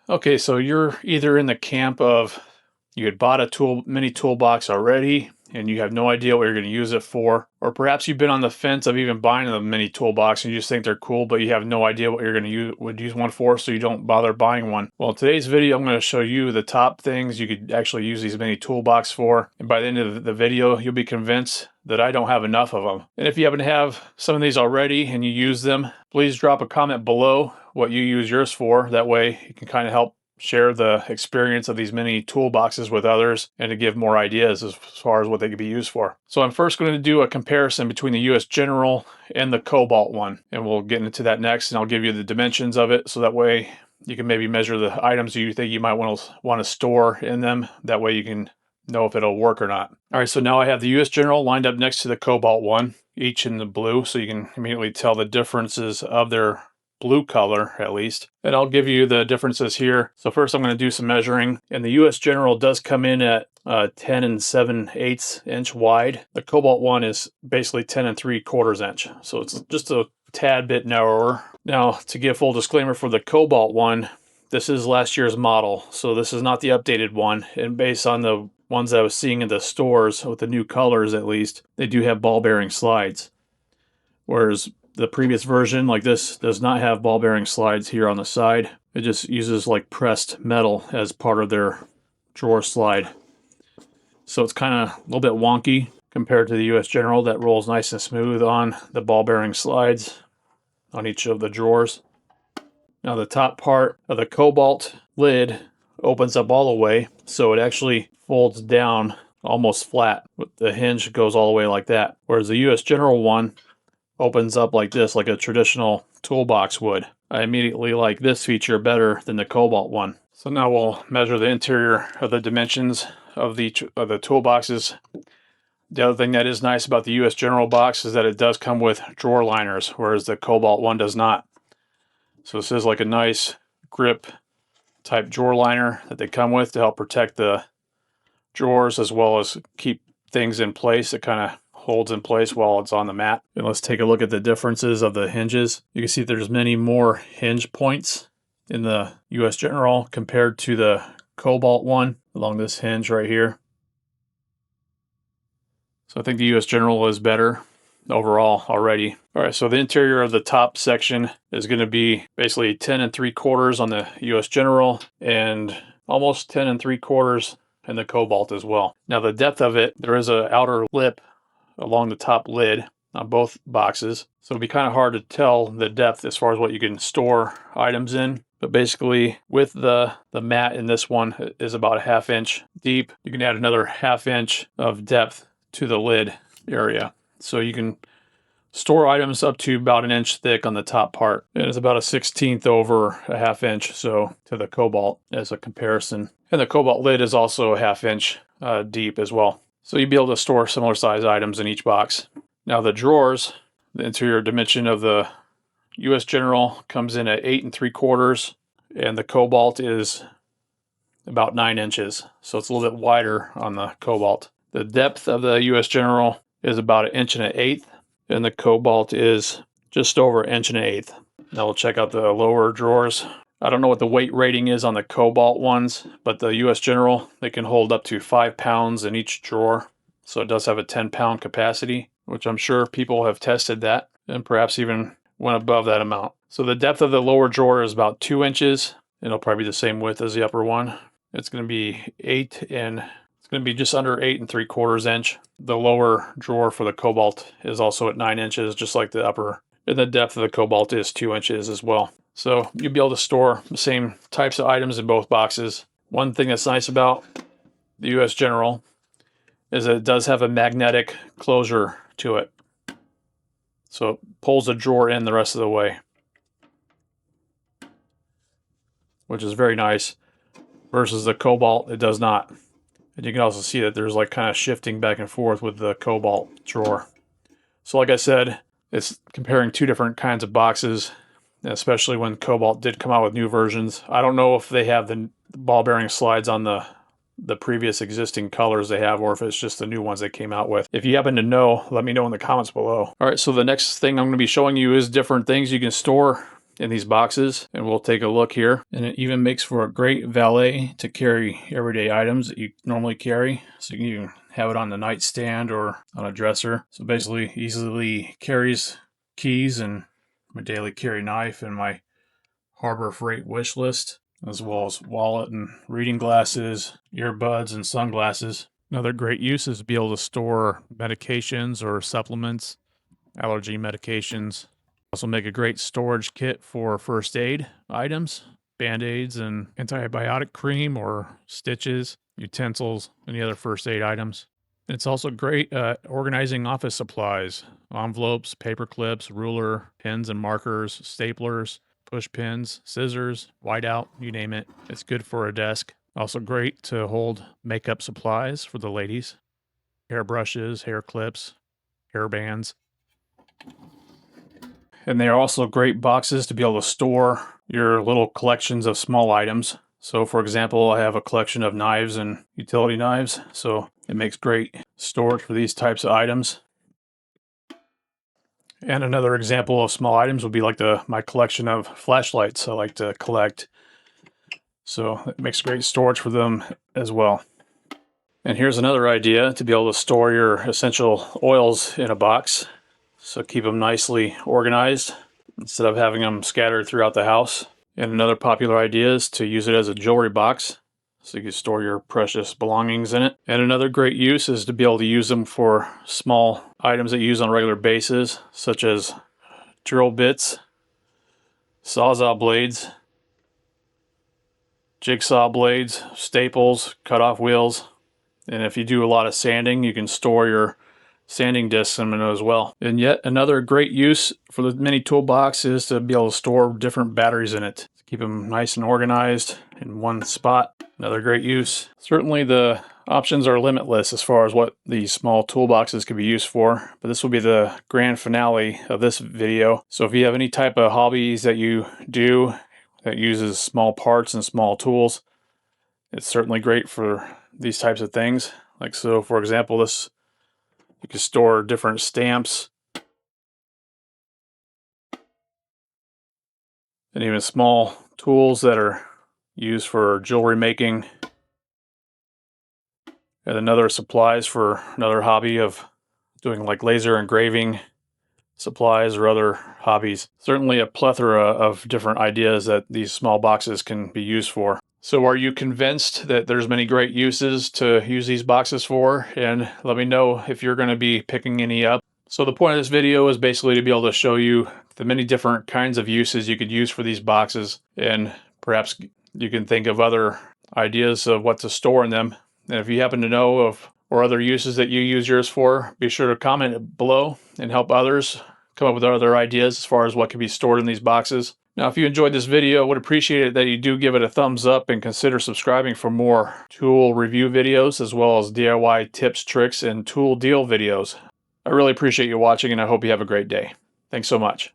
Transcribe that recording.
Okay, so you're either in the camp of you had bought a mini toolbox already and you have no idea what you're going to use it for, or perhaps you've been on the fence of even buying the mini toolbox and you just think they're cool, but you have no idea what you're going to use one for, so you don't bother buying one. Well, in today's video, I'm going to show you the top things you could actually use these mini toolbox for, and by the end of the video, you'll be convinced that I don't have enough of them. And if you happen to have some of these already and you use them, please drop a comment below what you use yours for. That way you can kind of help share the experience of these mini toolboxes with others and to give more ideas as far as what they could be used for. So I'm first going to do a comparison between the US General and the Kobalt one, and we'll get into that next, and I'll give you the dimensions of it so that way you can maybe measure the items you think you might want to store in them. That way you can know if it'll work or not. All right, so now I have the US General lined up next to the Kobalt one, each in the blue, so you can immediately tell the differences of their blue color at least. And I'll give you the differences here. So first I'm going to do some measuring, and the US General does come in at 10 7/8 inch wide. The Kobalt one is basically 10 3/4 inch. So it's just a tad bit narrower. Now, to give full disclaimer for the Kobalt one, this is last year's model. So this is not the updated one. And based on the ones I was seeing in the stores with the new colors, at least, they do have ball bearing slides. Whereas the previous version, like this, does not have ball bearing slides here on the side. It just uses like pressed metal as part of their drawer slide. So it's kind of a little bit wonky compared to the US General that rolls nice and smooth on the ball bearing slides on each of the drawers. Now the top part of the Kobalt lid opens up all the way, so it actually folds down almost flat. The hinge goes all the way like that. Whereas the US General one opens up like this, like a traditional toolbox would. I immediately like this feature better than the Kobalt one. So now we'll measure the interior of the dimensions of the toolboxes. The other thing that is nice about the US General box is that it does come with drawer liners, whereas the Kobalt one does not. So this is like a nice grip type drawer liner that they come with to help protect the drawers as well as keep things in place. It kind of holds in place while it's on the mat. And let's take a look at the differences of the hinges. You can see there's many more hinge points in the US General compared to the Kobalt one along this hinge right here. So I think the US General is better overall already. All right, so the interior of the top section is going to be basically 10 3/4 on the US General and almost 10 3/4 in the Kobalt as well. Now the depth of it, there is an outer lip along the top lid on both boxes, so it'd be kind of hard to tell the depth as far as what you can store items in. But basically, with the mat in this one is about a 1/2 inch deep. You can add another 1/2 inch of depth to the lid area, so you can store items up to about 1 inch thick on the top part, and it's about a 1/16 over a 1/2 inch, so to the Kobalt as a comparison. And the Kobalt lid is also a 1/2 inch deep as well. So you'd be able to store similar size items in each box. Now the drawers, the interior dimension of the US General comes in at 8 3/4, and the Kobalt is about 9 inches. So it's a little bit wider on the Kobalt. The depth of the US General is about 1 1/8 inches, and the Kobalt is just over 1 1/8 inches. Now we'll check out the lower drawers. I don't know what the weight rating is on the Kobalt ones, but the US General, they can hold up to 5 pounds in each drawer. So it does have a 10-pound capacity, which I'm sure people have tested that and perhaps even went above that amount. So the depth of the lower drawer is about 2 inches. It'll probably be the same width as the upper one. It's going to be it's going to be just under 8 3/4 inch. The lower drawer for the Kobalt is also at 9 inches, just like the upper. And the depth of the Kobalt is 2 inches as well. So you'll be able to store the same types of items in both boxes. One thing that's nice about the US General is that it does have a magnetic closure to it. So it pulls the drawer in the rest of the way, which is very nice. Versus the Kobalt, it does not. And you can also see that there's like kind of shifting back and forth with the Kobalt drawer. So like I said, it's comparing two different kinds of boxes, especially when Kobalt did come out with new versions. I don't know if they have the ball bearing slides on the previous existing colors they have, or if it's just the new ones they came out with. If you happen to know, let me know in the comments below. All right, so the next thing I'm going to be showing you is different things you can store in these boxes, and we'll take a look here. And it even makes for a great valet to carry everyday items that you normally carry. So you can even have it on the nightstand or on a dresser. So basically easily carries keys and my daily carry knife and my Harbor Freight wish list, as well as wallet and reading glasses, earbuds, and sunglasses. Another great use is to be able to store medications or supplements, allergy medications. Also make a great storage kit for first aid items, band-aids and antibiotic cream or stitches, utensils, any other first aid items. And it's also great at organizing office supplies, envelopes, paper clips, ruler, pens and markers, staplers, push pins, scissors, whiteout, you name it. It's good for a desk. Also great to hold makeup supplies for the ladies. Hair brushes, hair clips, hair bands. And they are also great boxes to be able to store your little collections of small items. So for example, I have a collection of knives and utility knives. So it makes great storage for these types of items. And another example of small items would be like my collection of flashlights I like to collect. So it makes great storage for them as well. And here's another idea to be able to store your essential oils in a box. So keep them nicely organized instead of having them scattered throughout the house. And another popular idea is to use it as a jewelry box, so you can store your precious belongings in it. And another great use is to be able to use them for small items that you use on a regular basis, such as drill bits, sawzall blades, jigsaw blades, staples, cut-off wheels. And if you do a lot of sanding, you can store your sanding discs in it as well. And yet another great use for the mini toolbox is to be able to store different batteries in it. Keep them nice and organized in one spot. Another great use. Certainly the options are limitless as far as what these small toolboxes can be used for, but this will be the grand finale of this video. So if you have any type of hobbies that you do that uses small parts and small tools, it's certainly great for these types of things. Like so, for example, this, you can store different stamps and even small tools that are used for jewelry making. And another supplies for another hobby of doing like laser engraving supplies or other hobbies. Certainly a plethora of different ideas that these small boxes can be used for. So are you convinced that there's many great uses to use these boxes for? And let me know if you're going to be picking any up. So the point of this video is basically to be able to show you the many different kinds of uses you could use for these boxes, and perhaps you can think of other ideas of what to store in them. And if you happen to know of or other uses that you use yours for, be sure to comment below and help others come up with other ideas as far as what can be stored in these boxes. Now, if you enjoyed this video, I would appreciate it that you do give it a thumbs up and consider subscribing for more tool review videos, as well as DIY tips, tricks, and tool deal videos. I really appreciate you watching, and I hope you have a great day. Thanks so much.